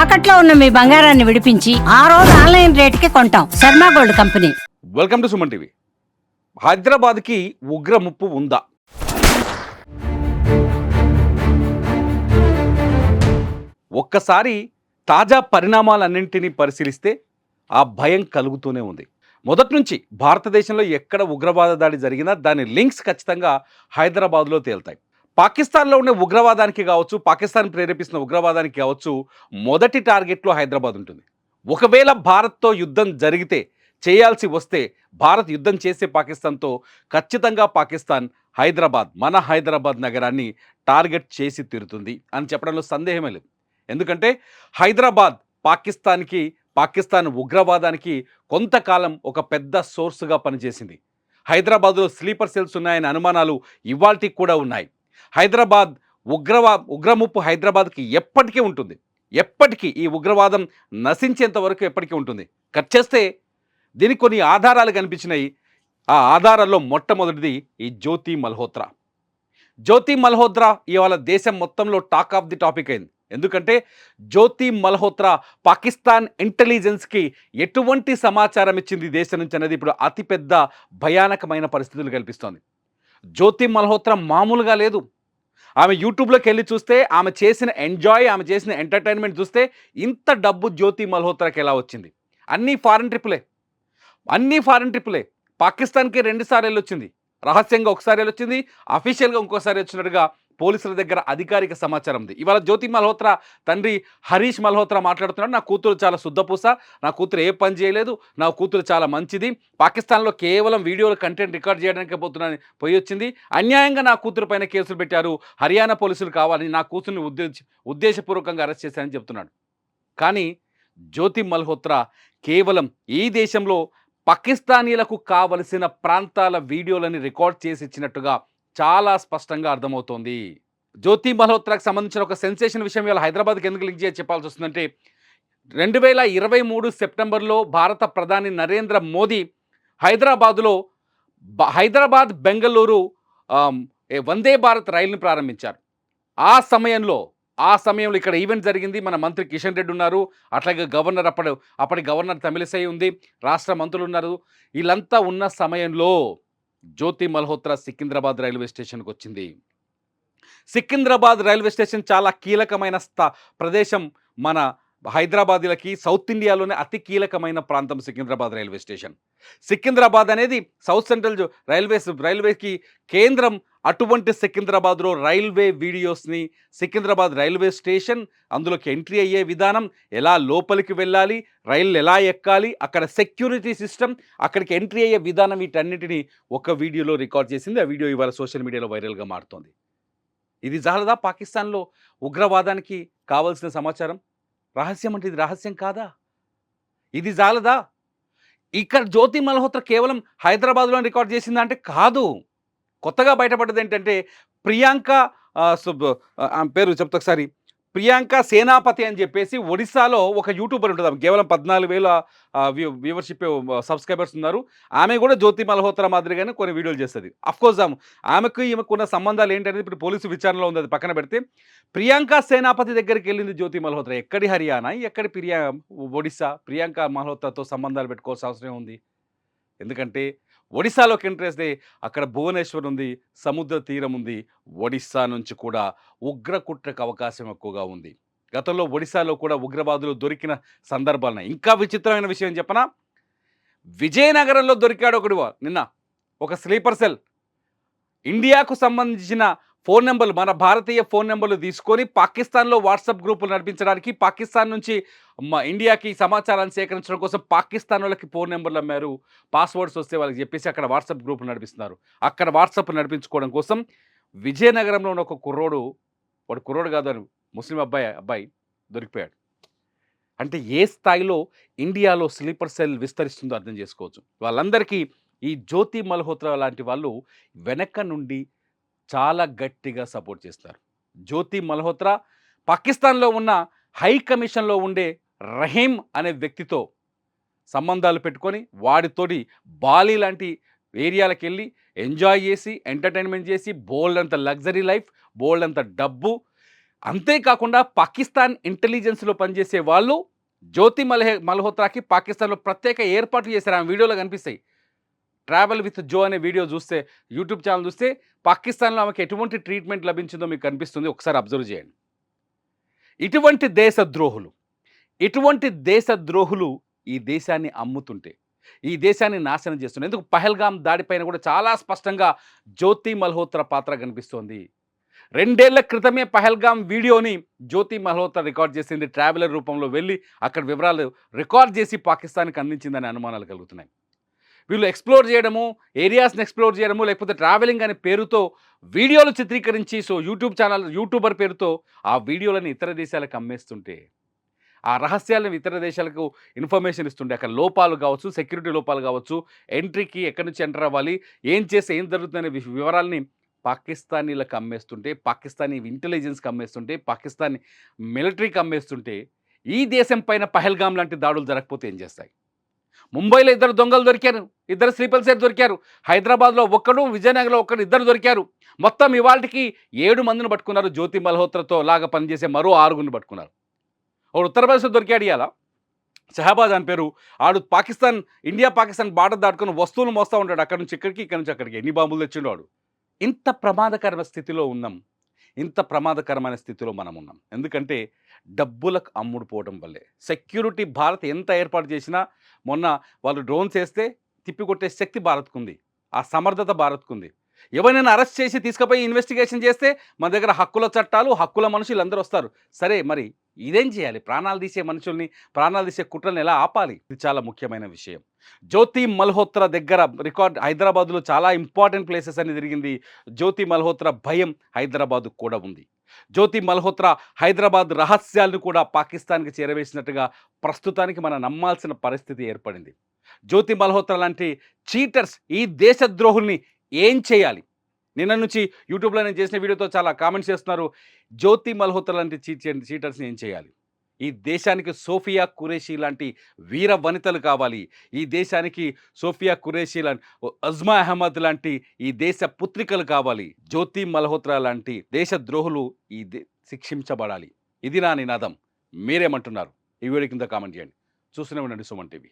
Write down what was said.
తాకట్లో ఉన్న మీ బంగారాన్ని విడిపించి ఆ రోజు ఆన్లైన్ రేటుకి కొంటాం. Sharma gold company. Welcome to Suman TV. హైదరాబాద్కి ఉగ్ర ముప్పు ఉందా? ఒక్కసారి తాజా పరిణామాలన్నింటినీ పరిశీలిస్తే ఆ భయం కలుగుతూనే ఉంది. మొదటి నుంచి భారతదేశంలో ఎక్కడ ఉగ్రవాద దాడి జరిగినా దాని లింక్స్ ఖచ్చితంగా హైదరాబాద్లో తేలుతాయి. పాకిస్తాన్లో ఉండే ఉగ్రవాదానికి కావచ్చు, పాకిస్తాన్ ప్రేరేపిస్తున్న ఉగ్రవాదానికి కావచ్చు, మొదటి టార్గెట్లో హైదరాబాద్ ఉంటుంది. ఒకవేళ భారత్తో యుద్ధం జరిగితే, చేయాల్సి వస్తే, భారత్ యుద్ధం చేసే పాకిస్తాన్తో ఖచ్చితంగా పాకిస్తాన్ మన హైదరాబాద్ నగరాన్ని టార్గెట్ చేసి తీరుతుంది అని చెప్పడంలో సందేహమే లేదు. ఎందుకంటే హైదరాబాద్ పాకిస్తాన్ ఉగ్రవాదానికి కొంతకాలం ఒక పెద్ద సోర్స్గా పనిచేసింది. హైదరాబాద్లో స్లీపర్ సెల్స్ ఉన్నాయనే అనుమానాలు ఇవాల్టికి కూడా ఉన్నాయి. హైదరాబాద్ ఉగ్రముప్పు హైదరాబాద్కి ఎప్పటికీ ఉంటుంది. ఎప్పటికీ ఈ ఉగ్రవాదం నశించేంత వరకు ఎప్పటికీ ఉంటుంది. కట్ చేస్తే దీనికి కొన్ని ఆధారాలు కనిపించినాయి. ఆ ఆధారాల్లో మొట్టమొదటిది ఈ జ్యోతి మల్హోత్రా. జ్యోతి మల్హోత్రా ఇవాళ దేశం మొత్తంలో టాక్ ఆఫ్ ది టాపిక్ అయింది. ఎందుకంటే జ్యోతి మల్హోత్రా పాకిస్తాన్ ఇంటెలిజెన్స్కి ఎటువంటి సమాచారం ఇచ్చింది దేశం నుంచి అనేది ఇప్పుడు అతిపెద్ద భయానకమైన పరిస్థితులు కల్పిస్తోంది. జ్యోతి మల్హోత్రా మామూలుగా లేదు. ఆమె యూట్యూబ్లోకి వెళ్ళి చూస్తే, ఆమె చేసిన ఎంటర్టైన్మెంట్ చూస్తే ఇంత డబ్బు జ్యోతి మల్హోత్రాకి ఎలా వచ్చింది? అన్నీ ఫారెన్ ట్రిప్పులే. పాకిస్తాన్కి 2 సార్లు వెళ్ళొచ్చింది. రహస్యంగా ఒకసారి వెళ్ళొచ్చింది, అఫీషియల్గా ఇంకోసారి వచ్చినట్టుగా పోలీసుల దగ్గర అధికారిక సమాచారం ఉంది. ఇవాళ జ్యోతి మల్హోత్రా తండ్రి హరీష్ మల్హోత్రా మాట్లాడుతున్నాడు. నా కూతురు చాలా శుద్ధపూస, నా కూతురు ఏ పని చేయలేదు, నా కూతురు చాలా మంచిది, పాకిస్తాన్లో కేవలం వీడియోలు కంటెంట్ రికార్డ్ చేయడానికి పోయి వచ్చింది, అన్యాయంగా నా కూతురు పైన కేసులు పెట్టారు, హర్యానా పోలీసులు కావాలని నా కూతుర్ని ఉద్దేశపూర్వకంగా అరెస్ట్ చేశారని చెప్తున్నాడు. కానీ జ్యోతి మల్హోత్రా కేవలం ఈ దేశంలో పాకిస్తానీలకు కావలసిన ప్రాంతాల వీడియోలని రికార్డ్ చేసి ఇచ్చినట్టుగా చాలా స్పష్టంగా అర్థమవుతోంది. జ్యోతి మల్హోత్రాకు సంబంధించిన ఒక సెన్సేషన్ విషయం ఇవాళ హైదరాబాద్కి ఎందుకు లింక్ చేసి చెప్పాల్సి వస్తుందంటే, 2023 సెప్టెంబర్లో భారత ప్రధాని నరేంద్ర మోదీ హైదరాబాద్ బెంగళూరు వందే భారత్ రైలుని ప్రారంభించారు. ఆ సమయంలో ఇక్కడ ఈవెంట్ జరిగింది. మన మంత్రి కిషన్ రెడ్డి ఉన్నారు, అట్లాగే గవర్నర్ అప్పటి గవర్నర్ తమిళిసై ఉంది, రాష్ట్ర మంత్రులు ఉన్నారు. వీళ్ళంతా ఉన్న సమయంలో జ్యోతి మల్హోత్రా సికింద్రాబాద్ రైల్వే స్టేషన్కి వచ్చింది. సికింద్రాబాద్ రైల్వే స్టేషన్ చాలా కీలకమైన ప్రదేశం. మన హైదరాబాదీలకి సౌత్ ఇండియాలోనే అతి కీలకమైన ప్రాంతం సికింద్రాబాద్ రైల్వే స్టేషన్. సికింద్రాబాద్ అనేది సౌత్ సెంట్రల్ రైల్వేకి కేంద్రం. అటువంటి సికింద్రాబాద్లో రైల్వే వీడియోస్ని, సికింద్రాబాద్ రైల్వే స్టేషన్, అందులోకి ఎంట్రీ అయ్యే విధానం, ఎలా లోపలికి వెళ్ళాలి, రైళ్ళు ఎలా ఎక్కాలి, అక్కడ సెక్యూరిటీ సిస్టమ్, అక్కడికి ఎంట్రీ అయ్యే విధానం, వీటన్నిటిని ఒక వీడియోలో రికార్డ్ చేసింది. ఆ వీడియో ఇవాళ సోషల్ మీడియాలో వైరల్గా మారుతోంది. ఇది చాలదా పాకిస్తాన్లో ఉగ్రవాదానికి కావాల్సిన సమాచారం? రహస్యం అంటే ఇది రహస్యం కాదా? ఇది చాలదా? ఇక్కడ జ్యోతి మల్హోత్రా కేవలం హైదరాబాద్లో రికార్డ్ చేసిందా అంటే కాదు. కొత్తగా బయటపడ్డది ఏంటంటే, ప్రియాంక పేరు చెప్తా ఒకసారి, ప్రియాంక సేనాపతి అని చెప్పేసి ఒడిశాలో ఒక యూట్యూబర్ ఉంటుంది. కేవలం 14,000 వ్యూవర్షిప్ సబ్స్క్రైబర్స్ ఉన్నారు. ఆమె కూడా జ్యోతి మల్హోత్రా మాదిరిగానే కొన్ని వీడియోలు చేస్తుంది. అఫ్కోర్స్ ఈమెకున్న సంబంధాలు ఏంటనేది ఇప్పుడు పోలీసు విచారణలో ఉంది, అది పక్కన పెడితే. ప్రియాంక సేనాపతి దగ్గరికి వెళ్ళింది జ్యోతి మల్హోత్రా. ఎక్కడి హర్యానా, ఎక్కడి ఒడిశా? ప్రియాంక మల్హోత్రాతో సంబంధాలు పెట్టుకోవాల్సిన అవసరం ఉంది. ఎందుకంటే ఒడిశాలోకి ఎంట్రీ చేస్తే అక్కడ భువనేశ్వర్ ఉంది, సముద్ర తీరం ఉంది. ఒడిశా నుంచి కూడా ఉగ్రకుట్రకు అవకాశం ఎక్కువగా ఉంది. గతంలో ఒడిశాలో కూడా ఉగ్రవాదులు దొరికిన సందర్భాలున్నాయి. ఇంకా విచిత్రమైన విషయం చెప్పనా, విజయనగరంలో దొరికాడు ఒకడు నిన్న, ఒక స్లీపర్ సెల్. ఇండియాకు సంబంధించిన ఫోన్ నెంబర్లు, మన భారతీయ ఫోన్ నెంబర్లు తీసుకొని పాకిస్తాన్లో వాట్సాప్ గ్రూపులు నడిపించడానికి, పాకిస్తాన్ నుంచి ఇండియాకి సమాచారాన్ని సేకరించడం కోసం పాకిస్తాన్ వాళ్ళకి ఫోన్ నెంబర్లు అమ్మారు. పాస్వర్డ్స్ వస్తే వాళ్ళకి చెప్పేసి అక్కడ వాట్సాప్ గ్రూపులు నడిపిస్తున్నారు. అక్కడ వాట్సాప్ నడిపించుకోవడం కోసం విజయనగరంలో ఉన్న ఒక కుర్రోడు కాదు అని ముస్లిం అబ్బాయి దొరికిపోయాడు. అంటే ఏ స్థాయిలో ఇండియాలో స్లీపర్ సెల్ విస్తరిస్తుందో అర్థం చేసుకోవచ్చు. వాళ్ళందరికీ ఈ జ్యోతి మల్హోత్రా లాంటి వాళ్ళు వెనక నుండి చాలా గట్టిగా సపోర్ట్ చేస్తారు. జ్యోతి మల్హోత్రా పాకిస్తాన్లో ఉన్న హై కమిషన్లో ఉండే రహీం అనే వ్యక్తితో సంబంధాలు పెట్టుకొని, వాడితోటి బాలి లాంటి ఏరియాలకు వెళ్ళి ఎంజాయ్ చేసి, ఎంటర్టైన్మెంట్ చేసి, బోల్డ్ అంత లగ్జరీ లైఫ్, బోల్డ్ అంత డబ్బు, అంతేకాకుండా పాకిస్తాన్ ఇంటెలిజెన్స్లో పనిచేసే వాళ్ళు జ్యోతి మల్హోత్రాకి పాకిస్తాన్లో ప్రత్యేక ఏర్పాట్లు చేశారు. ఆమె వీడియోలో కనిపిస్తాయి. ట్రావెల్ విత్ జో అనే వీడియో చూస్తే, యూట్యూబ్ ఛానల్ చూస్తే పాకిస్తాన్లో ఆమెకి ఎటువంటి ట్రీట్మెంట్ లభించిందో మీకు కనిపిస్తుంది. ఒకసారి అబ్జర్వ్ చేయండి. ఇటువంటి దేశద్రోహులు ఈ దేశాన్ని అమ్ముతుంటే, ఈ దేశాన్ని నాశనం చేస్తున్నారు. ఎందుకు పహల్గామ్ దాడిపైన కూడా చాలా స్పష్టంగా జ్యోతి మల్హోత్రా పాత్ర కనిపిస్తోంది. 2 ఏళ్ల క్రితమే పహల్గామ్ వీడియోని జ్యోతి మల్హోత్రా రికార్డ్ చేసింది. ట్రావెలర్ రూపంలో వెళ్ళి అక్కడ వివరాలు రికార్డ్ చేసి పాకిస్తాన్‌కి అందించిందనే అనుమానాలు కలుగుతున్నాయి. వీళ్ళు ఎక్స్‌ప్లోర్ చేయడము, ఏరియాస్‌ని ఎక్స్‌ప్లోర్ చేయడము, లేకపోతే ట్రావెలింగ్ అనే పేరుతో వీడియోలు చిత్రీకరించి యూట్యూబర్ పేరుతో ఆ వీడియోలని ఇతర దేశాలకు అమ్మేస్తుంటే, ఆ రహస్యాలను ఇతర దేశాలకు ఇన్ఫర్మేషన్ ఇస్తుండే, అక్కడ లోపాలు కావచ్చు, సెక్యూరిటీ లోపాలు కావచ్చు, ఎంట్రీకి ఎక్కడి నుంచి ఎంటర్ అవ్వాలి, ఏం చేస్తే ఏం జరుగుతుందనే వివరాల్ని పాకిస్తానీలకు అమ్మేస్తుంటే, పాకిస్తానీ ఇంటెలిజెన్స్‌కి అమ్మేస్తుంటే, పాకిస్తానీ మిలిటరీకి అమ్మేస్తుంటే, ఈ దేశం పైన పహల్గామ్ లాంటి దాడులు జరగకపోతే ఏం చేస్తాయి? ముంబైలో 2 దొంగలు దొరికారు. 2 స్లీపర్ సెల్ దొరికారు. హైదరాబాద్‌లో ఒకడు, విజయనగరంలో ఒకడు, 2 దొరికారు. మొత్తం ఇవాల్టికి 7 మందిని పట్టుకున్నారు. జ్యోతి మల్హోత్రాతో లాగా పనిచేసే మరో 6గురిని పట్టుకున్నారు. ఒకడు ఉత్తరప్రదేశ్‌లో దొరికాడు ఇయాల. షహబాజ్ అని పేరు. ఆడు ఇండియా పాకిస్తాన్ బార్డర్ దాటుకొని వస్తువులు మోస్తా ఉంటాడు. అక్కడి నుంచి ఇక్కడికి, ఇక్కడి నుంచి అక్కడికి. ఎన్ని బాంబులు తెచ్చిండో వాడు. ఇంత ప్రమాదకరమైన స్థితిలో ఉన్నాం. ఇంత ప్రమాదకరమైన స్థితిలో మనం ఉన్నాం. ఎందుకంటే డబ్బులకు అమ్ముడుపోవడం వల్లే. సెక్యూరిటీ భారత్ ఎంత ఏర్పాటు చేసినా, మొన్న వాళ్ళు డ్రోన్స్ వేస్తే తిప్పికొట్టే శక్తి భారత్‌కుంది. ఆ సమర్థత భారత్‌కుంది. ఎవరినైనా అరెస్ట్ చేసి తీసుకుపోయి ఇన్వెస్టిగేషన్ చేస్తే మన దగ్గర హక్కుల చట్టాలు, హక్కుల మనుషులు అందరూ వస్తారు. సరే మరి ఇదేం చేయాలి? ప్రాణాలు తీసే మనుషుల్ని, ప్రాణాలు తీసే కుట్రల్ని ఎలా ఆపాలి? ఇది చాలా ముఖ్యమైన విషయం. జ్యోతి మల్హోత్రా దగ్గర హైదరాబాద్‌లో చాలా ఇంపార్టెంట్ ప్లేసెస్ అన్ని తిరిగింది. జ్యోతి మల్హోత్రా భయం హైదరాబాద్‌కు కూడా ఉంది. జ్యోతి మల్హోత్రా హైదరాబాద్ రహస్యాలను కూడా పాకిస్తాన్‌కి చేరవేసినట్టుగా ప్రస్తుతానికి మనం నమ్మాల్సిన పరిస్థితి ఏర్పడింది. జ్యోతి మల్హోత్రా లాంటి చీటర్స్, ఈ దేశద్రోహుల్ని ఏం చేయాలి? నిన్న నుంచి యూట్యూబ్‌లో నేను చేసిన వీడియోతో చాలా కామెంట్స్ చేస్తున్నారు. జ్యోతి మల్హోత్రా లాంటి చీటర్స్‌ని ఏం చేయాలి? ఈ దేశానికి సోఫియా ఖురేషీ లాంటి వీర వనితలు కావాలి. ఈ దేశానికి సోఫియా ఖురేషీ అజ్మా అహ్మద్ లాంటి ఈ దేశ పుత్రికలు కావాలి. జ్యోతి మల్హోత్రా లాంటి దేశద్రోహులు శిక్షించబడాలి. ఇది నా నినాదం. మీరేమంటున్నారు? ఈ వీడియో కింద కామెంట్ చేయండి. చూస్తూనే ఉండండి సుమన్ టీవీ.